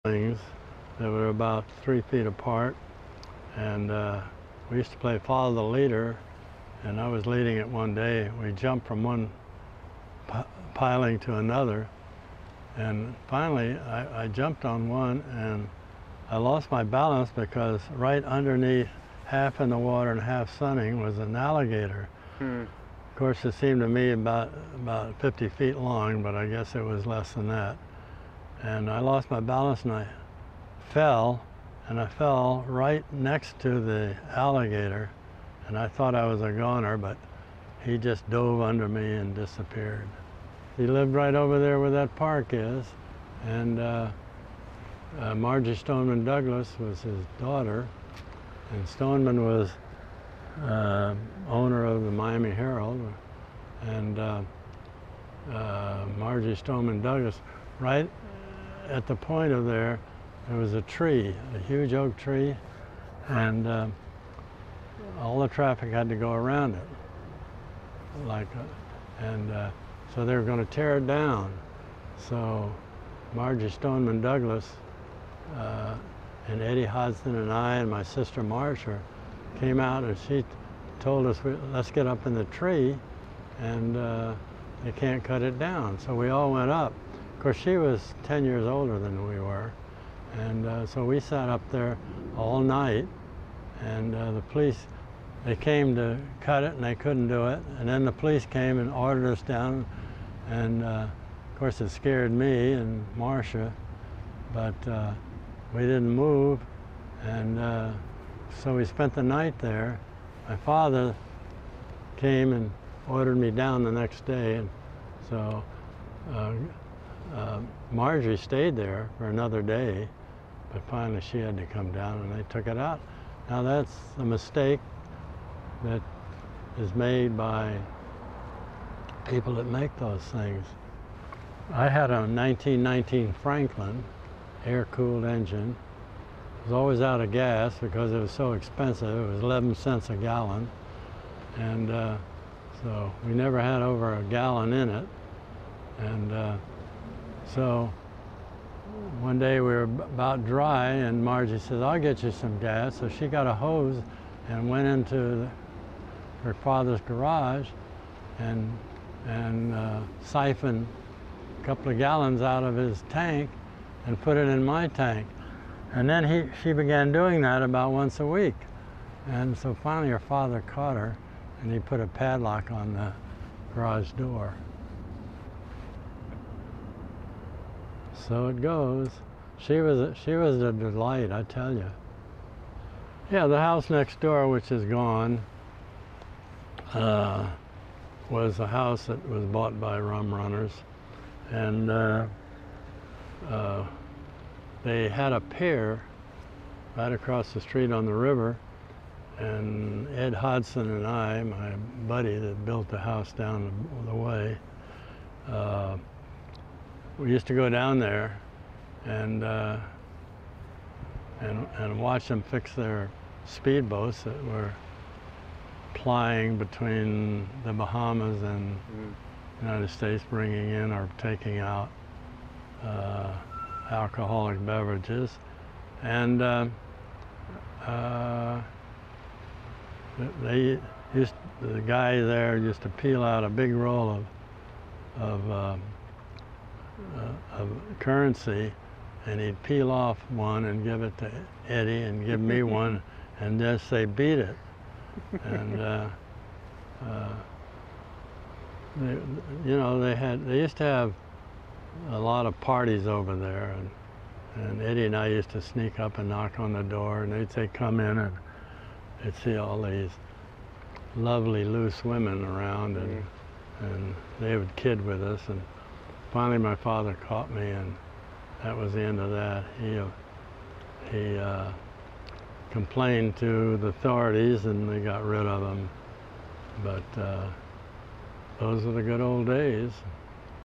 things that were about 3 feet apart, and we used to play follow the leader, and I was leading it one day. We jumped from one piling to another, and finally I jumped on one and I lost my balance because right underneath, half in the water and half sunning, was an alligator. Of course, it seemed to me about 50 feet long, but I guess it was less than that. And I lost my balance and I fell right next to the alligator, and I thought I was a goner, but he just dove under me and disappeared. He lived right over there where that park is, and Margie Stoneman Douglas was his daughter, and Stoneman was owner of the Miami Herald, and Margie Stoneman Douglas, right at the point of there was a tree, a huge oak tree, and all the traffic had to go around it, so they were going to tear it down. So Margie Stoneman Douglas and Eddie Hodgson and I and my sister Marcia came out, and she told us, let's get up in the tree, and they can't cut it down. So we all went up. Of course, she was 10 years older than we were, and so we sat up there all night, and the police, they came to cut it and they couldn't do it, and then the police came and ordered us down, and of course it scared me and Marcia, but we didn't move, and so we spent the night there. My father came and ordered me down the next day, and so Margie stayed there for another day, but finally she had to come down and they took it out. Now that's a mistake that is made by people that make those things. I had a 1919 Franklin air-cooled engine. It was always out of gas because it was so expensive. It was 11 cents a gallon, and so we never had over a gallon in it. And so one day we were about dry, and Margie says, I'll get you some gas. So she got a hose and went into her father's garage and siphoned a couple of gallons out of his tank and put it in my tank. And then she began doing that about once a week. And so finally her father caught her, and he put a padlock on the garage door. So it goes. She was a delight, I tell you. Yeah, the house next door, which is gone, was a house that was bought by rum runners, and they had a pier right across the street on the river, and Ed Hodgson and I, my buddy that built the house down the way, we used to go down there and watch them fix their speedboats that were plying between the Bahamas and the United States, bringing in or taking out alcoholic beverages. And the guy there used to peel out a big roll of currency, and he'd peel off one and give it to Eddie and give me one and just say, beat it. And they used to have a lot of parties over there, and Eddie and I used to sneak up and knock on the door, and they'd say, come in, and they'd see all these lovely loose women around, and they would kid with us. And finally my father caught me, and that was the end of that. He complained to the authorities, and they got rid of him. But those were the good old days.